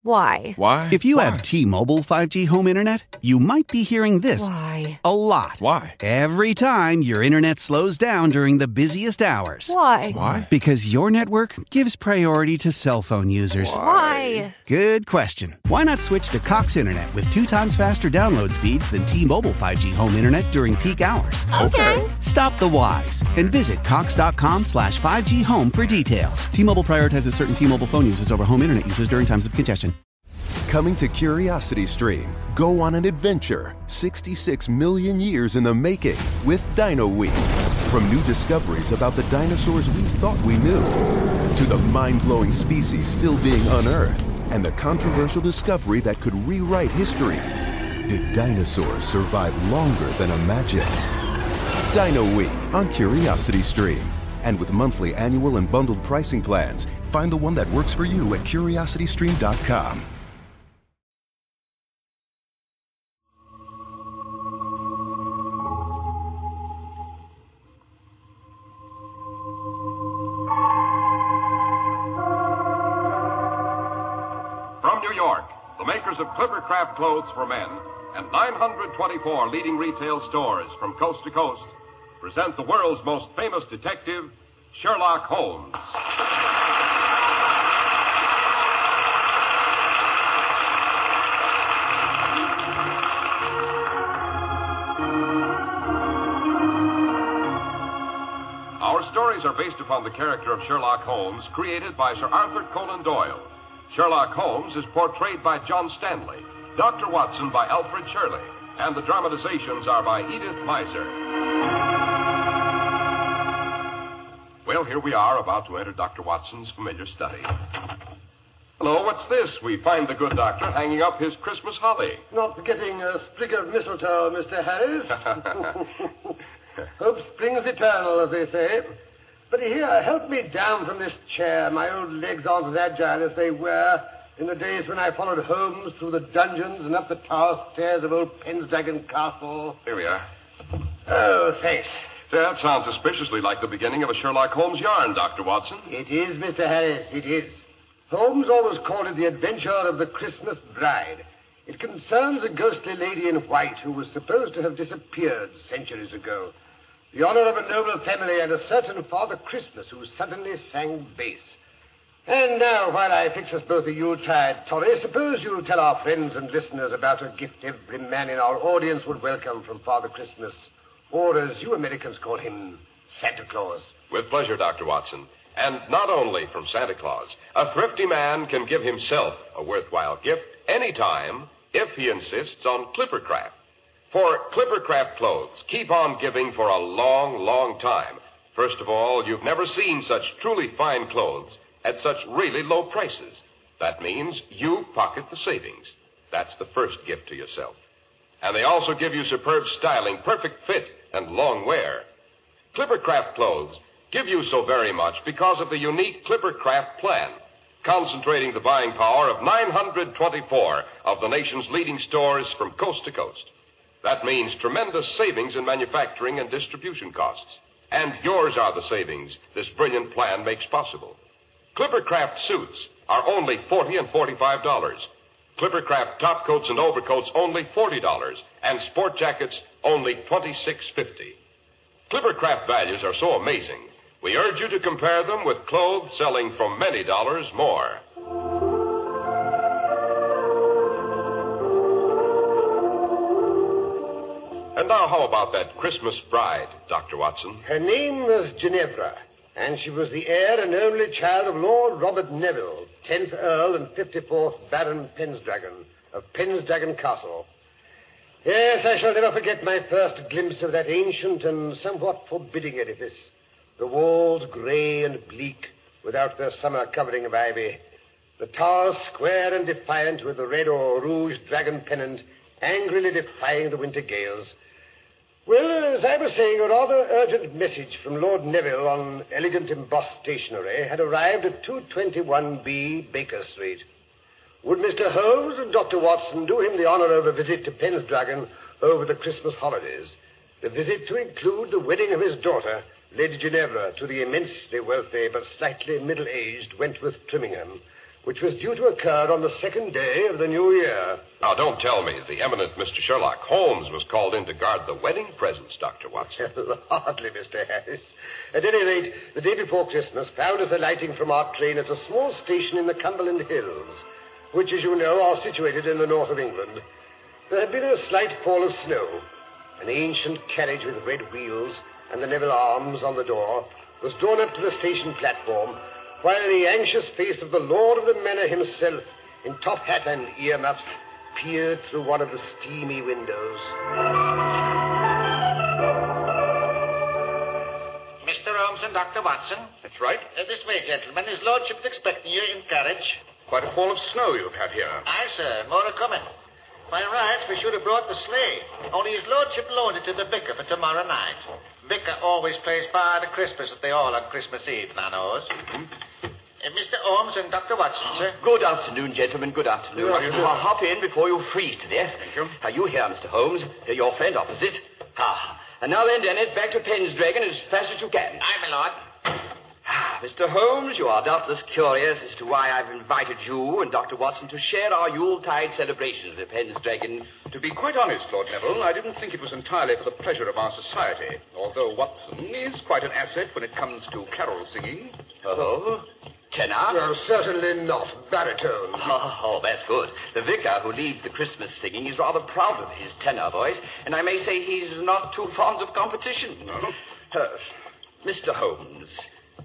Why? Why? If you have T-Mobile 5G home internet, you might be hearing this Why? a lot. Why? Every time your internet slows down during the busiest hours. Why? Why? Because your network gives priority to cell phone users. Why? Good question. Why not switch to Cox Internet with 2 times faster download speeds than T-Mobile 5G home internet during peak hours? Okay. Stop the whys and visit cox.com/5G home for details. T-Mobile prioritizes certain T-Mobile phone users over home internet users during times of congestion. Coming to Curiosity Stream. Go on an adventure 66 million years in the making with Dino Week. From new discoveries about the dinosaurs we thought we knew to the mind-blowing species still being unearthed and the controversial discovery that could rewrite history. Did dinosaurs survive longer than imagined? Dino Week on Curiosity Stream. And with monthly, annual, and bundled pricing plans, find the one that works for you at curiositystream.com. From New York, the makers of Clippercraft clothes for men and 924 leading retail stores from coast to coast present the world's most famous detective, Sherlock Holmes. Our stories are based upon the character of Sherlock Holmes, created by Sir Arthur Conan Doyle. Sherlock Holmes is portrayed by John Stanley, Dr. Watson by Alfred Shirley, and the dramatizations are by Edith Meiser. Well, here we are, about to enter Dr. Watson's familiar study. Hello, what's this? We find the good doctor hanging up his Christmas holly. Not forgetting a sprig of mistletoe, Mr. Harris. Hope springs eternal, as they say. But here, help me down from this chair. My old legs aren't as agile as they were in the days when I followed Holmes through the dungeons and up the tower stairs of old Pendragon Castle. Here we are. Oh, thanks. That sounds suspiciously like the beginning of a Sherlock Holmes yarn, Dr. Watson. It is, Mr. Harris, it is. Holmes always called it the adventure of the Christmas bride. It concerns a ghostly lady in white who was supposed to have disappeared centuries ago. The honor of a noble family and a certain Father Christmas who suddenly sang bass. And now, while I fix us both a Yuletide toddy, suppose you'll tell our friends and listeners about a gift every man in our audience would welcome from Father Christmas, or as you Americans call him, Santa Claus. With pleasure, Dr. Watson. And not only from Santa Claus. A thrifty man can give himself a worthwhile gift anytime if he insists on Clippercraft. For Clippercraft clothes keep on giving for a long, long time. First of all, you've never seen such truly fine clothes at such really low prices. That means you pocket the savings. That's the first gift to yourself. And they also give you superb styling, perfect fit, and long wear. Clippercraft clothes give you so very much because of the unique Clippercraft plan, concentrating the buying power of 924 of the nation's leading stores from coast to coast. That means tremendous savings in manufacturing and distribution costs. And yours are the savings this brilliant plan makes possible. Clippercraft suits are only $40 and $45. Clippercraft top coats and overcoats only $40, and sport jackets only $26.50. Clippercraft values are so amazing, we urge you to compare them with clothes selling for many dollars more. And now, how about that Christmas bride, Dr. Watson? Her name was Ginevra, and she was the heir and only child of Lord Robert Neville, 10th Earl and 54th Baron Pendragon of Pendragon Castle. Yes, I shall never forget my first glimpse of that ancient and somewhat forbidding edifice. The walls grey and bleak, without their summer covering of ivy. The towers square and defiant, with the red or rouge dragon pennant angrily defying the winter gales. Well, as I was saying, a rather urgent message from Lord Neville on elegant embossed stationery had arrived at 221B Baker Street. Would Mr. Holmes and Dr. Watson do him the honor of a visit to Pendragon over the Christmas holidays? The visit to include the wedding of his daughter, Lady Ginevra, to the immensely wealthy but slightly middle-aged Wentworth Trimmingham, which was due to occur on the second day of the new year. Now, don't tell me the eminent Mr. Sherlock Holmes was called in to guard the wedding presents, Dr. Watson. Hardly, Mr. Harris. At any rate, the day before Christmas found us alighting from our train at a small station in the Cumberland Hills, which, as you know, are situated in the north of England. There had been a slight fall of snow. An ancient carriage with red wheels and the Neville arms on the door was drawn up to the station platform, while the anxious face of the lord of the manor himself, in top hat and earmuffs, peered through one of the steamy windows. Mr. Holmes and Dr. Watson. That's right. This way, gentlemen. His lordship's expecting you in carriage. Quite a fall of snow you've had here. Aye, sir. More are coming. By rights, we should have brought the sleigh. Only his lordship loaned it to the vicar for tomorrow night. Vicar always plays Father Christmas at the Hall on Christmas Eve, thou knows. Mr. Holmes and Dr. Watson, sir. Good afternoon, gentlemen. Good afternoon. Hop in before you freeze to death. Thank you. Are you here, Mr. Holmes? Your friend opposite. And now then, Dennis, back to Pendragon as fast as you can. Aye, my lord. Mr. Holmes, you are doubtless curious as to why I've invited you and Dr. Watson to share our Yuletide celebrations at Pendragon. To be quite honest, Lord Neville, I didn't think it was entirely for the pleasure of our society, although Watson is quite an asset when it comes to carol singing. Oh? Tenor? No, certainly not. Baritone. Oh, that's good. The vicar who leads the Christmas singing is rather proud of his tenor voice, and I may say he's not too fond of competition. No? Mr. Holmes,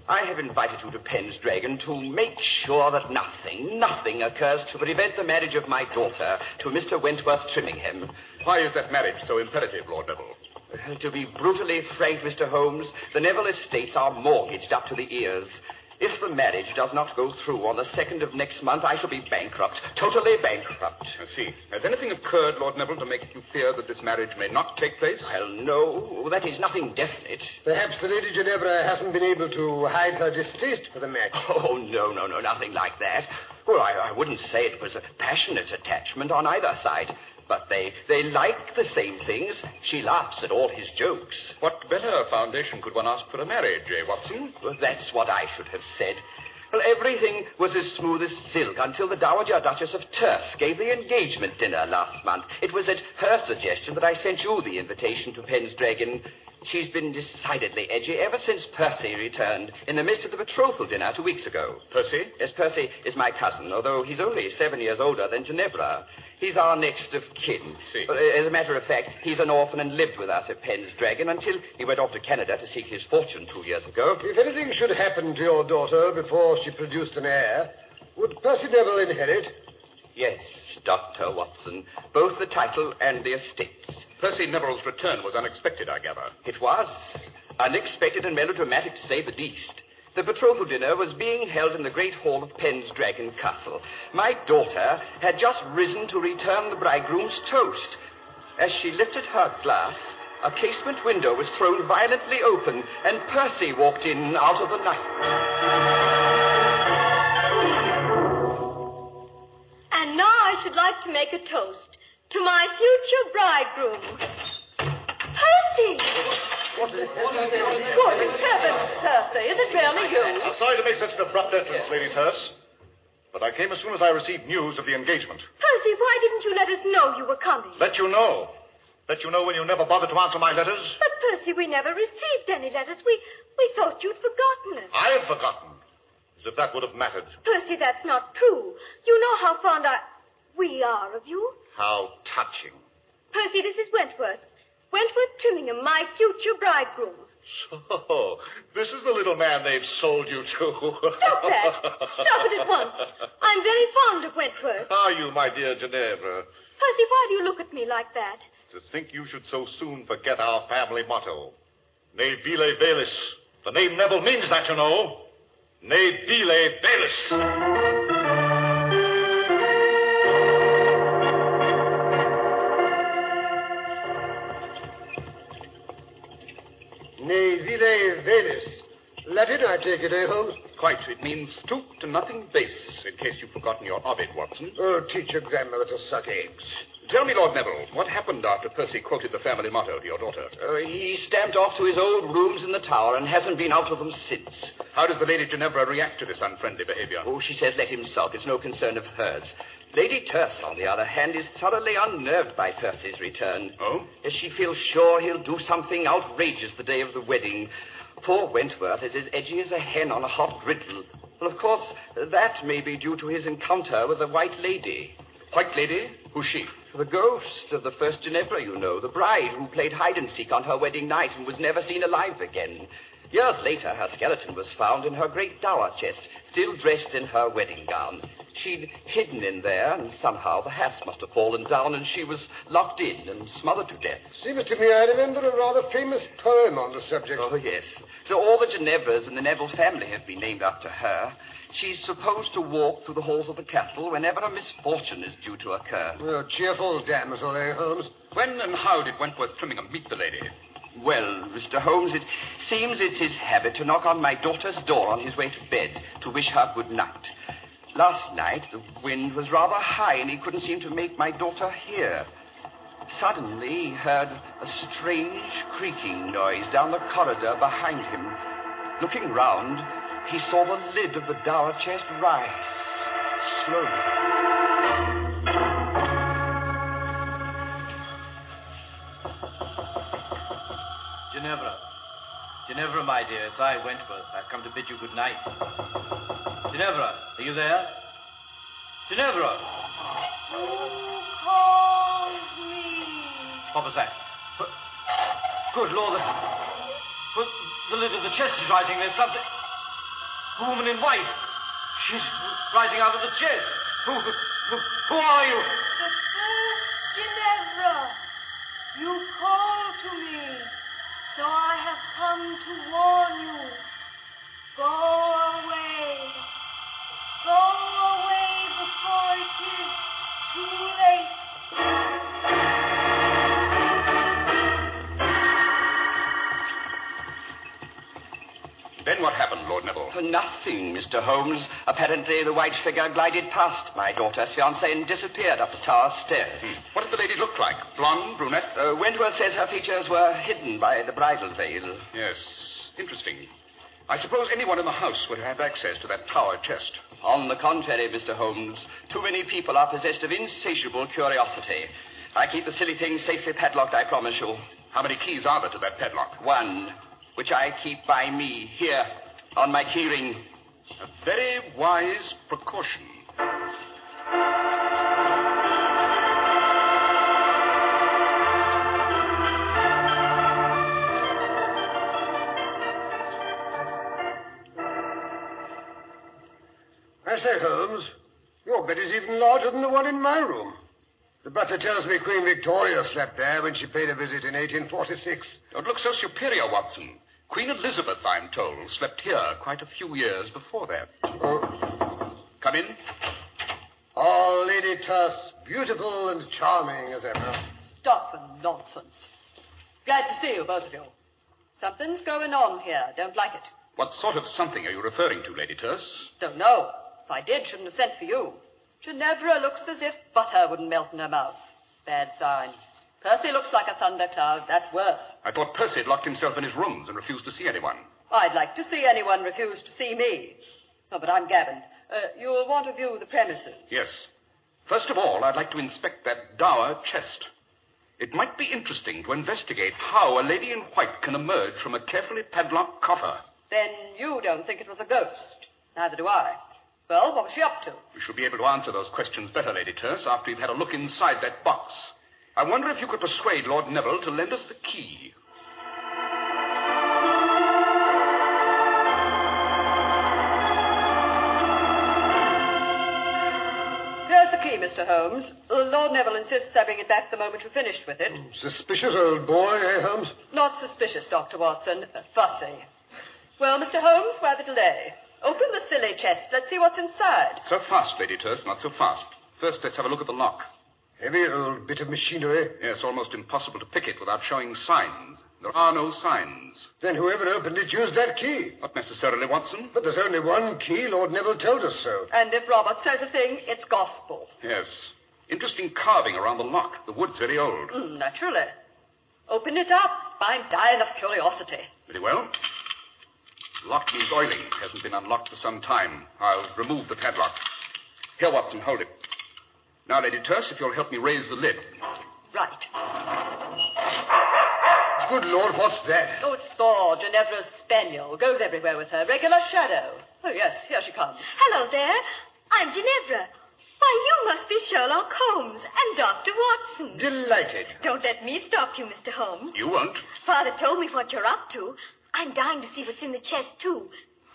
I have invited you to Pendragon to make sure that nothing occurs to prevent the marriage of my daughter to Mr. Wentworth Trimmingham. Why is that marriage so imperative, Lord Neville? To be brutally frank, Mr. Holmes, the Neville estates are mortgaged up to the ears. If the marriage does not go through on the 2nd of next month, I shall be bankrupt, totally bankrupt. I see. Has anything occurred, Lord Neville, to make you fear that this marriage may not take place? Well, no, that is nothing definite. Perhaps the Lady Ginevra hasn't been able to hide her distaste for the match. Oh, no, nothing like that. Well, I wouldn't say it was a passionate attachment on either side. But they like the same things. She laughs at all his jokes. What better foundation could one ask for a marriage, Watson? Well, that's what I should have said. Well, everything was as smooth as silk until the Dowager Duchess of Terce gave the engagement dinner last month. It was at her suggestion that I sent you the invitation to Pendragon. She's been decidedly edgy ever since Percy returned in the midst of the betrothal dinner 2 weeks ago. Percy? Yes, Percy is my cousin, although he's only 7 years older than Ginevra. He's our next of kin. See. As a matter of fact, he's an orphan and lived with us at Pendragon until he went off to Canada to seek his fortune 2 years ago. If anything should happen to your daughter before she produced an heir, would Percy Neville inherit? Yes, Dr. Watson. Both the title and the estates. Percy Neville's return was unexpected, I gather. It was. Unexpected and melodramatic, to say the least. The betrothal dinner was being held in the great hall of Pendragon Castle. My daughter had just risen to return the bridegroom's toast. As she lifted her glass, a casement window was thrown violently open, and Percy walked in out of the night. And now I should like to make a toast to my future bridegroom. Percy! Good heavens, Percy, is it really you? I'm sorry to make such an abrupt entrance, Lady Terce, but I came as soon as I received news of the engagement. Percy, why didn't you let us know you were coming? Let you know. Let you know when you never bothered to answer my letters. But, Percy, we never received any letters. We thought you'd forgotten us. I had forgotten. As if that would have mattered. Percy, that's not true. You know how fond we are of you. How touching. Percy, this is Wentworth. Wentworth Trimmingham, my future bridegroom. So, this is the little man they've sold you to. Stop that. Stop it at once. I'm very fond of Wentworth. Are you, my dear Ginevra? Percy, why do you look at me like that? To think you should so soon forget our family motto. Ne vile velis. The name Neville means that, you know. Ne vile velis. Ne vile velis. Latin, I take it, Holmes? Quite. It means stoop to nothing base, in case you've forgotten your Ovid, Watson. Oh, teach your grandmother to suck eggs. Tell me, Lord Neville, what happened after Percy quoted the family motto to your daughter? He stamped off to his old rooms in the tower and hasn't been out of them since. How does the Lady Ginevra react to this unfriendly behavior? Oh, she says let him sulk. It's no concern of hers. Lady Terce, on the other hand, is thoroughly unnerved by Percy's return. Oh? As she feels sure he'll do something outrageous the day of the wedding. Poor Wentworth is as edgy as a hen on a hot griddle. Well, of course, that may be due to his encounter with the White Lady. White Lady? Who's she? The ghost of the first Ginevra, you know, the bride who played hide-and-seek on her wedding night and was never seen alive again. Years later, her skeleton was found in her great dower chest, still dressed in her wedding gown. She'd hidden in there, and somehow the hasp must have fallen down, and she was locked in and smothered to death. Seems to me I remember a rather famous poem on the subject. Oh, yes. So all the Ginevras in the Neville family have been named after her. She's supposed to walk through the halls of the castle whenever a misfortune is due to occur. Oh, cheerful damsel, eh, Holmes? When and how did Wentworth Trimmingham meet the lady? Well, Mr. Holmes, it seems it's his habit to knock on my daughter's door on his way to bed to wish her good night. Last night, the wind was rather high, and he couldn't seem to make my daughter hear. Suddenly, he heard a strange creaking noise down the corridor behind him. Looking round, he saw the lid of the dower chest rise slowly. Ginevra, my dear, it's I, Wentworth. I've come to bid you good night. Ginevra, are you there? Ginevra! Who calls me? What was that? Good Lord, the lid of the chest is rising. There's something... A woman in white. She's rising out of the chest. Who are you? The first Ginevra. You called to me, so I have come to warn you. Go away. Go away before it is too late. Then what happened, Lord Neville? Nothing, Mr. Holmes. Apparently, the white figure glided past my daughter's fiancé and disappeared up the tower stairs. What did the lady look like? Blonde, brunette? Wentworth says her features were hidden by the bridal veil. Yes. Interesting. I suppose anyone in the house would have access to that tower chest. On the contrary, Mr. Holmes, too many people are possessed of insatiable curiosity. I keep the silly thing safely padlocked, I promise you. How many keys are there to that padlock? One, which I keep by me, here, on my keyring. A very wise precaution. I say, Holmes, your bed is even larger than the one in my room. The butler tells me Queen Victoria slept there when she paid a visit in 1846. Don't look so superior, Watson. Queen Elizabeth, I'm told, slept here quite a few years before that. Oh. Come in. Oh, Lady Terce, beautiful and charming as ever. Stuff and nonsense. Glad to see you, both of you. Something's going on here. Don't like it. What sort of something are you referring to, Lady Terce? Don't know. If I did, shouldn't have sent for you. Ginevra looks as if butter wouldn't melt in her mouth. Bad sign. Percy looks like a thundercloud. That's worse. I thought Percy had locked himself in his rooms and refused to see anyone. I'd like to see anyone refuse to see me. Oh, but I'm Gavin. You'll want to view the premises. Yes. First of all, I'd like to inspect that dower chest. It might be interesting to investigate how a lady in white can emerge from a carefully padlocked coffer. Then you don't think it was a ghost. Neither do I. Well, what was she up to? We shall be able to answer those questions better, Lady Terce, after you've had a look inside that box. I wonder if you could persuade Lord Neville to lend us the key. Here's the key, Mr. Holmes. Lord Neville insists having it back the moment you're finished with it. Suspicious old boy, eh, Holmes? Not suspicious, Dr. Watson. Fussy. Well, Mr. Holmes, why the delay? Open the silly chest. Let's see what's inside. So fast, Lady Terce, not so fast. First, let's have a look at the lock. Heavy old bit of machinery. Yes, almost impossible to pick it without showing signs. There are no signs. Then whoever opened it used that key. Not necessarily, Watson. But there's only one key. Lord Neville told us so. And if Robert says a thing, it's gospel. Yes. Interesting carving around the lock. The wood's very old. Naturally. Open it up. I'm dying of curiosity. Very well. The lock needs oiling. Hasn't been unlocked for some time. I'll remove the padlock. Here, Watson, hold it. Now, Lady Terse, if you'll help me raise the lid. Right. Good Lord, what's that? Oh, it's Thor, Ginevra's spaniel. Goes everywhere with her. Regular shadow. Oh, yes, here she comes. Hello there. I'm Ginevra. Why, you must be Sherlock Holmes and Dr. Watson. Delighted. Don't let me stop you, Mr. Holmes. You won't. Father told me what you're up to. I'm dying to see what's in the chest, too.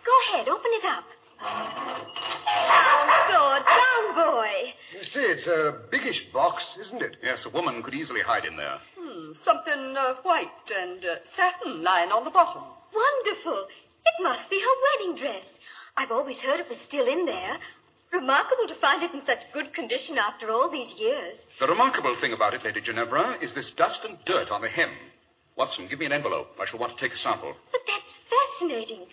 Go ahead, open it up. Down, sword, down, boy. You see, it's a biggish box, isn't it? Yes, a woman could easily hide in there. Something white and satin lying on the bottom. Wonderful. It must be her wedding dress. I've always heard it was still in there. Remarkable to find it in such good condition after all these years. The remarkable thing about it, Lady Ginevra, is this dust and dirt on the hem. Watson, give me an envelope. I shall want to take a sample. But that's fascinating.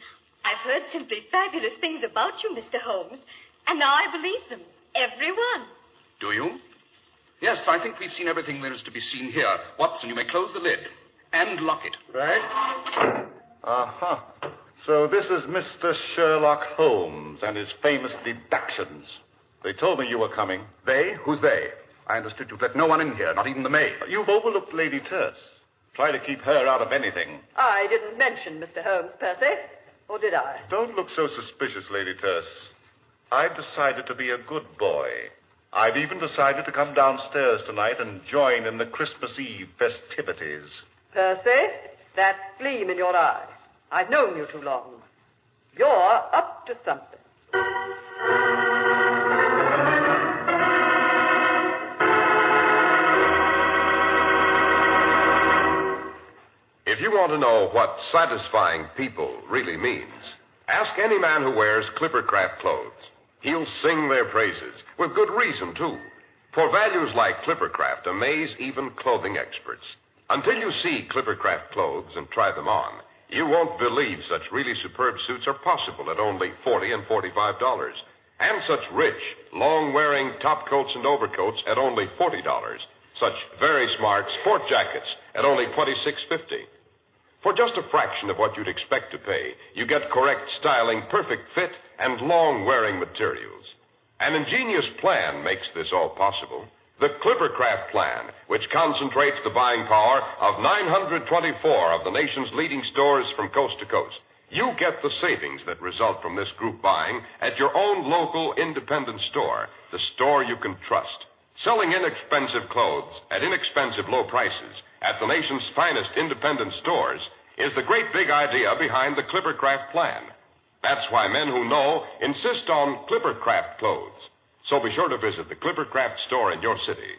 I've heard simply fabulous things about you, Mr. Holmes, and now I believe them. Every one. Do you? Yes, I think we've seen everything there is to be seen here. Watson, you may close the lid and lock it. Right. Uh-huh. So this is Mr. Sherlock Holmes and his famous deductions. They told me you were coming. They? Who's they? I understood you'd let no one in here, not even the maid. You've overlooked Lady Terse. Try to keep her out of anything. I didn't mention Mr. Holmes, Percy. Or did I? Don't look so suspicious, Lady Terse. I've decided to be a good boy. I've even decided to come downstairs tonight and join in the Christmas Eve festivities. Percy, that gleam in your eye. I've known you too long. You're up to something. If you want to know what satisfying people really means, ask any man who wears Clippercraft clothes. He'll sing their praises, with good reason, too. For values like Clippercraft amaze even clothing experts. Until you see Clippercraft clothes and try them on, you won't believe such really superb suits are possible at only $40 and $45. And such rich, long-wearing top coats and overcoats at only $40. Such very smart sport jackets at only $26.50. For just a fraction of what you'd expect to pay, you get correct styling, perfect fit, and long-wearing materials. An ingenious plan makes this all possible. The Clippercraft plan, which concentrates the buying power of 924 of the nation's leading stores from coast to coast. You get the savings that result from this group buying at your own local independent store, the store you can trust. Selling inexpensive clothes at inexpensive low prices at the nation's finest independent stores is the great big idea behind the Clippercraft plan. That's why men who know insist on Clippercraft clothes. So be sure to visit the Clippercraft store in your city.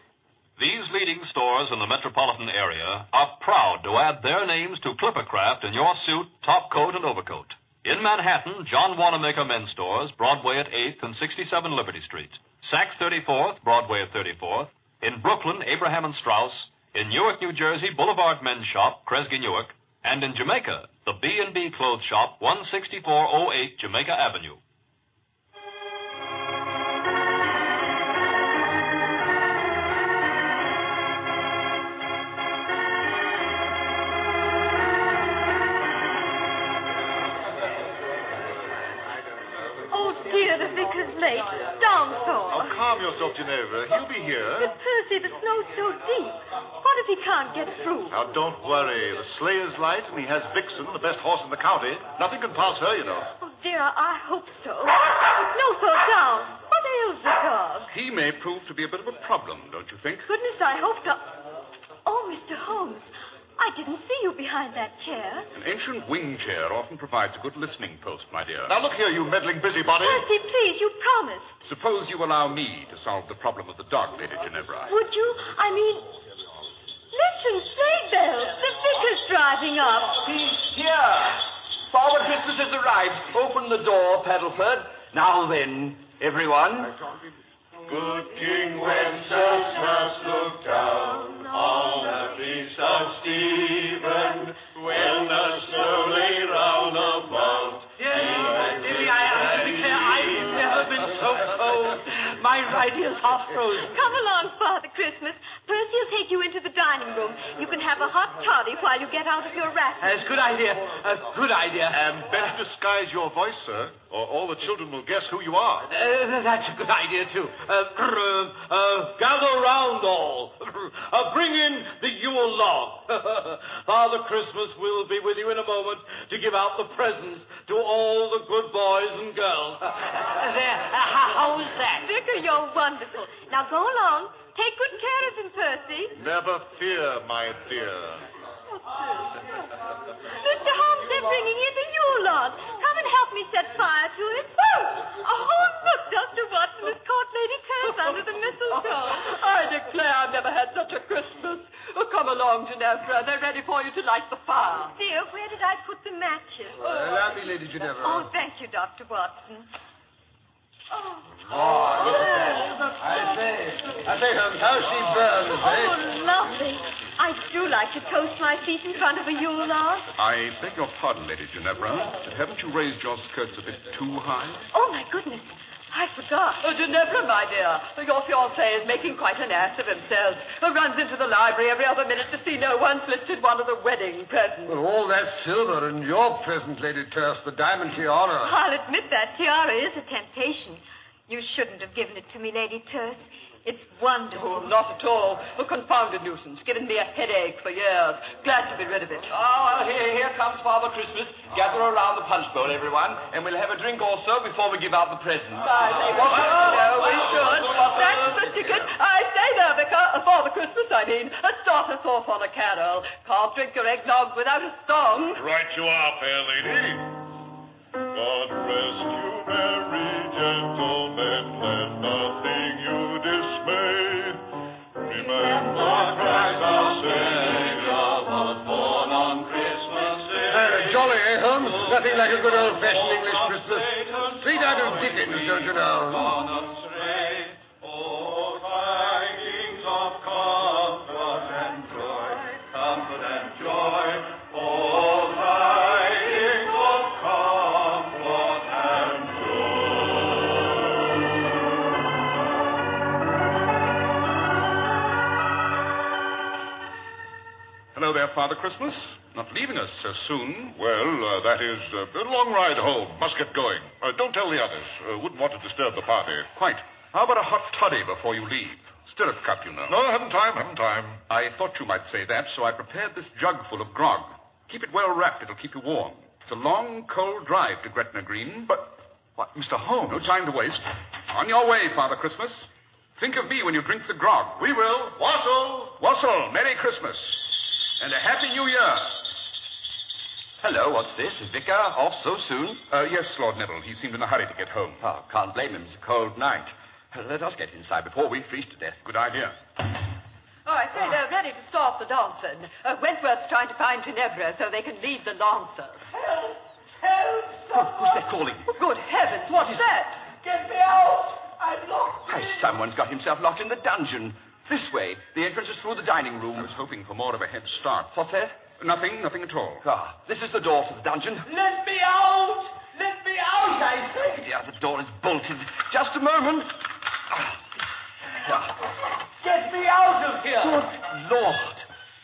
These leading stores in the metropolitan area are proud to add their names to Clippercraft in your suit, top coat, and overcoat. In Manhattan, John Wanamaker Men's Stores, Broadway at 8th and 67 Liberty Street. Saks 34th, Broadway at 34th. In Brooklyn, Abraham and Strauss. In Newark, New Jersey, Boulevard Men's Shop, Kresge Newark. And in Jamaica, the B&B Clothes Shop, 16408 Jamaica Avenue. The vicar's late. Down, Thor. Oh, calm yourself, Ginevra. He'll be here. But Percy, the snow's so deep. What if he can't get through? Now, don't worry. The sleigh is light, and he has Vixen, the best horse in the county. Nothing can pass her, you know. Oh, dear, I hope so. No, Thor, down. What ails the dog? He may prove to be a bit of a problem, don't you think? Goodness, I hope not. Oh, Mr. Holmes, I didn't see you behind that chair. An ancient wing chair often provides a good listening post, my dear. Now, look here, you meddling busybody. Percy, please, you promised. Suppose you allow me to solve the problem of the dog, Lady Ginevra. Would you? I mean, listen, sleigh bells. The vicar's driving up. He's here. Father Christmas has arrived. Open the door, Paddleford. Now then, everyone. Good King Wenceslas looked down on the feast of Stephen. idea's half frozen. Come along, Father Christmas. Percy will take you into the dining room. You can have a hot toddy while you get out of your wrap. That's a good idea. A good idea. And better disguise your voice, sir, or all the children will guess who you are. That's a good idea, too. Gather round all. Bring in the Yule log. Father Christmas will be with you in a moment to give out the presents to all the good boys and girls. There. How is that? Vicar, you're wonderful. Now go along. Take good care of him, Percy. Never fear, my dear. Mr. Holmes, they're bringing in the Yule log. Come and help me set fire to it. Oh, look, Dr. Watson has caught Lady Terse under the mistletoe. I declare I've never had such a Christmas. Come along, Ginevra. They're ready for you to light the fire. Dear, where did I put the matches? Allow me, Lady Ginevra. Oh, thank you, Dr. Watson. Oh, look at that. I say, Holmes, how she burns, eh? Oh, lovely. I do like to toast my feet in front of a Yule log. I beg your pardon, Lady Ginevra. Haven't you raised your skirts a bit too high? Oh, my goodness. I forgot. Ginevra, my dear, your fiancé is making quite an ass of himself. Runs into the library every other minute to see no one's lifted one of the wedding presents. Well, all that silver and your present, Lady Terse, the diamond tiara. I'll admit that tiara is a temptation. You shouldn't have given it to me, Lady Terse. It's wonderful. Oh, not at all. A confounded nuisance. Given me a headache for years. Glad to be rid of it. Oh, well, here comes Father Christmas. Gather around the punch bowl, everyone, and we'll have a drink or so before we give out the presents. I say, we should. That's the ticket. I say there, Vicar. Father Christmas, I mean. Start us off on a carol. Can't drink your eggnog without a song. Right you are, fair lady. God rest you, merry gentlemen. Let nothing you dismay. Remember Christ our Savior was born on Christmas Day. Jolly, eh, Holmes? Nothing like a good old-fashioned English Christmas. Straight out of Dickens, don't you know? Oh, tidings of comfort and joy, comfort and joy. Oh, tidings of comfort and Hello there, Father Christmas. Not leaving us so soon. Well, that is a long ride home. Must get going. Don't tell the others. Wouldn't want to disturb the party. Quite. How about a hot toddy before you leave? Stirrup cup, you know. No, haven't time. I thought you might say that, so I prepared this jug full of grog. Keep it well wrapped. It'll keep you warm. It's a long, cold drive to Gretna Green, but... What, Mr. Holmes? No time to waste. On your way, Father Christmas. Think of me when you drink the grog. We will. Wassail! Wassail, Merry Christmas. And a Happy New Year. Hello, what's this? Vicar off so soon? Yes, Lord Neville. He seemed in a hurry to get home. Oh, can't blame him. It's a cold night. Let us get inside before we freeze to death. Good idea. Oh, I say they're ready to start the dancing. Wentworth's trying to find Ginevra so they can lead the lancers. Help! Who's that calling? Good heavens, what's that? Get me out! I'm locked. Why, someone's got himself locked in the dungeon. This way. The entrance is through the dining room. I was hoping for more of a head start. What's that? Nothing at all. Ah, this is the door to the dungeon. Let me out! Let me out, I say! Yeah, the door is bolted. Just a moment. Get me out of here! Good Lord.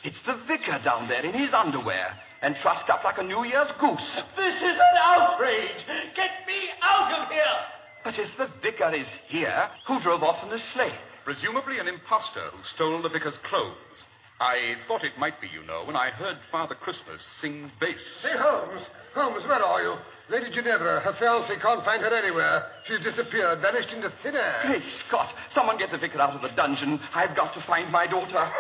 It's the vicar down there in his underwear and trussed up like a New Year's goose. This is an outrage! Get me out of here! But if the vicar is here, who drove off in the sleigh? Presumably an impostor who stole the vicar's clothes. I thought it might be, you know, when I heard Father Christmas sing bass. Say, Holmes. Holmes, where are you? Lady Ginevra, her fiancé can't find her anywhere. She's disappeared, vanished into thin air. Great Scott! Someone get the vicar out of the dungeon. I've got to find my daughter.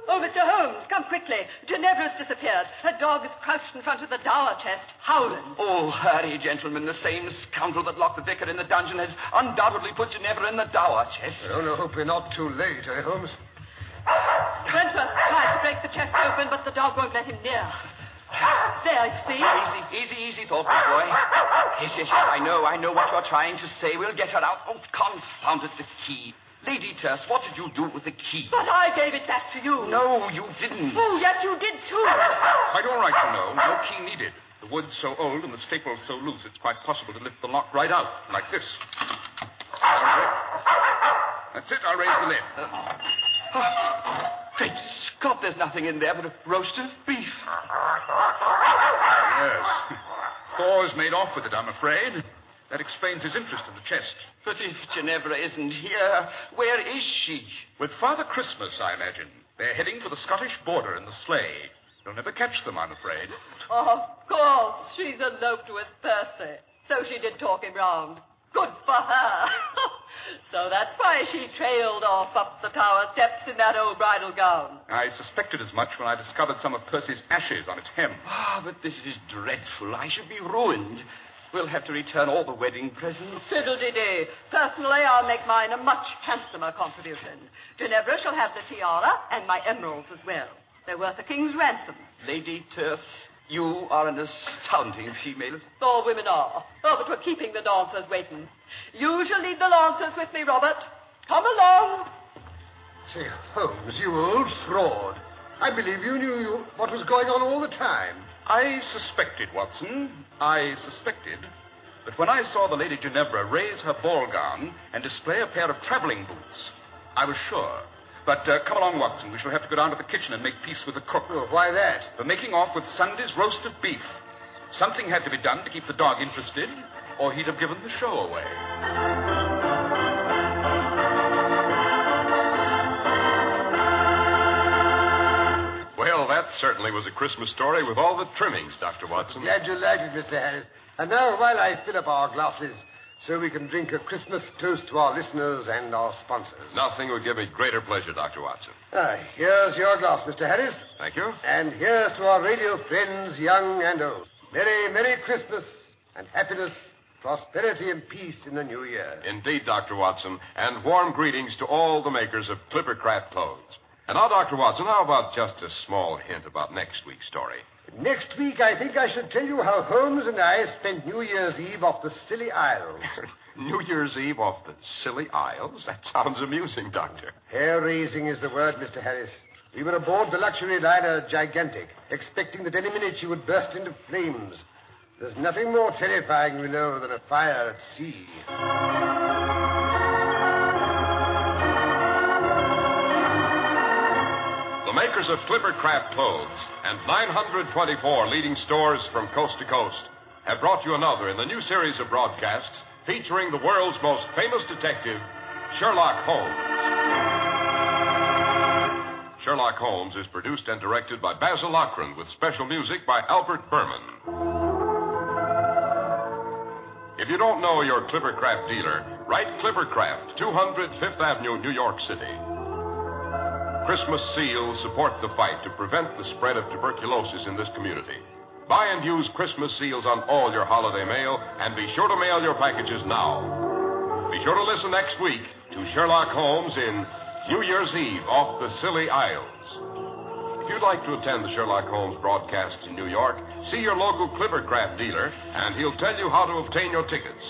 Oh, Mr. Holmes, come quickly. Ginevra's disappeared. Her dog is crouched in front of the dower chest, howling. Oh, hurry, gentlemen. The same scoundrel that locked the vicar in the dungeon has undoubtedly put Ginevra in the dower chest. I only hope we're not too late, eh, Holmes? Wentworth tried to break the chest open, but the dog won't let him near. There, you see? Easy, thoughtful boy. Yes, I know what you're trying to say. We'll get her out. Oh, confound it, the key. Lady Terse, what did you do with the key? But I gave it back to you. No, you didn't. Oh, yes, you did, too. Quite all right, you know. No key needed. The wood's so old and the staples so loose, it's quite possible to lift the lock right out, like this. That's it. I'll raise the lid. Great Scott, there's nothing in there but a roast of beef. Yes. Thor's made off with it, I'm afraid. That explains his interest in the chest. But if Ginevra isn't here, where is she? With Father Christmas, I imagine. They're heading for the Scottish border in the sleigh. You'll never catch them, I'm afraid. Of course, she's eloped with Percy. So she did talk him round. Good for her. So that's why she trailed off up the tower steps in that old bridal gown. I suspected as much when I discovered some of Percy's ashes on its hem. But this is dreadful. I should be ruined. We'll have to return all the wedding presents. Fiddle-dee-dee. Personally, I'll make mine a much handsomer contribution. Ginevra shall have the tiara and my emeralds as well. They're worth a king's ransom. Lady Turf, you are an astounding female. All women are. Oh, but we're keeping the dancers waiting. You shall lead the lancers with me, Robert. Come along. Say, Holmes, you old fraud. I believe you knew what was going on all the time. I suspected, Watson. I suspected. But when I saw the Lady Ginevra raise her ball gown and display a pair of traveling boots, I was sure. But come along, Watson. We shall have to go down to the kitchen and make peace with the cook. Oh, why that? For making off with Sunday's roast of beef. Something had to be done to keep the dog interested, or he'd have given the show away. Well, that certainly was a Christmas story with all the trimmings, Dr. Watson. Glad you liked it, Mr. Harris. And now, while I fill up our glasses, so we can drink a Christmas toast to our listeners and our sponsors. Nothing would give me greater pleasure, Dr. Watson. Here's your glass, Mr. Harris. Thank you. And here's to our radio friends, young and old. Merry, Merry Christmas and happiness, prosperity and peace in the new year. Indeed, Dr. Watson, and warm greetings to all the makers of Clippercraft clothes. And now, Dr. Watson, how about just a small hint about next week's story? Next week, I think I should tell you how Holmes and I spent New Year's Eve off the Scilly Isles. New Year's Eve off the Scilly Isles? That sounds amusing, Doctor. Hair-raising is the word, Mr. Harris. We were aboard the luxury liner Gigantic, expecting that any minute she would burst into flames. There's nothing more terrifying, we know, than a fire at sea. The makers of Clippercraft clothes and 924 leading stores from coast to coast have brought you another in the new series of broadcasts featuring the world's most famous detective, Sherlock Holmes. Sherlock Holmes is produced and directed by Basil Lochran with special music by Albert Berman. If you don't know your Clippercraft dealer, write Clippercraft, 200 Fifth Avenue, New York City. Christmas seals support the fight to prevent the spread of tuberculosis in this community. Buy and use Christmas seals on all your holiday mail, and be sure to mail your packages now. Be sure to listen next week to Sherlock Holmes in New Year's Eve off the Scilly Isles. If you'd like to attend the Sherlock Holmes broadcast in New York, see your local Clippercraft dealer, and he'll tell you how to obtain your tickets.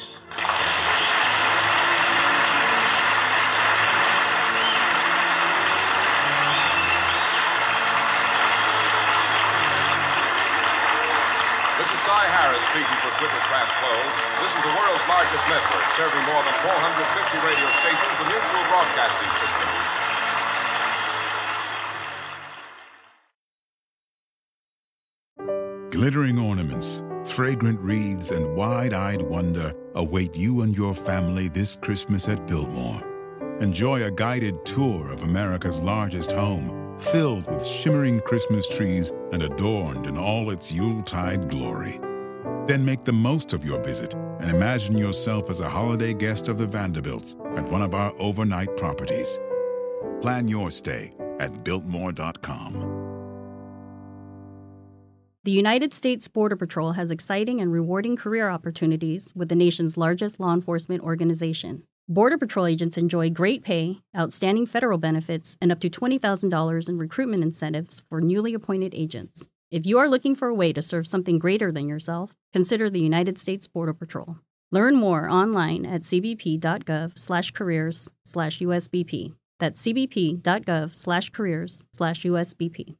Speaking for Clippercraft clothes, this is the world's largest network, serving more than 450 radio stations and mutual broadcasting systems. Glittering ornaments, fragrant wreaths, and wide-eyed wonder await you and your family this Christmas at Biltmore. Enjoy a guided tour of America's largest home, filled with shimmering Christmas trees and adorned in all its Yuletide glory. Then make the most of your visit and imagine yourself as a holiday guest of the Vanderbilts at one of our overnight properties. Plan your stay at Biltmore.com. The United States Border Patrol has exciting and rewarding career opportunities with the nation's largest law enforcement organization. Border Patrol agents enjoy great pay, outstanding federal benefits, and up to $20,000 in recruitment incentives for newly appointed agents. If you are looking for a way to serve something greater than yourself, consider the United States Border Patrol. Learn more online at cbp.gov/careers/USBP. That's cbp.gov/careers/USBP.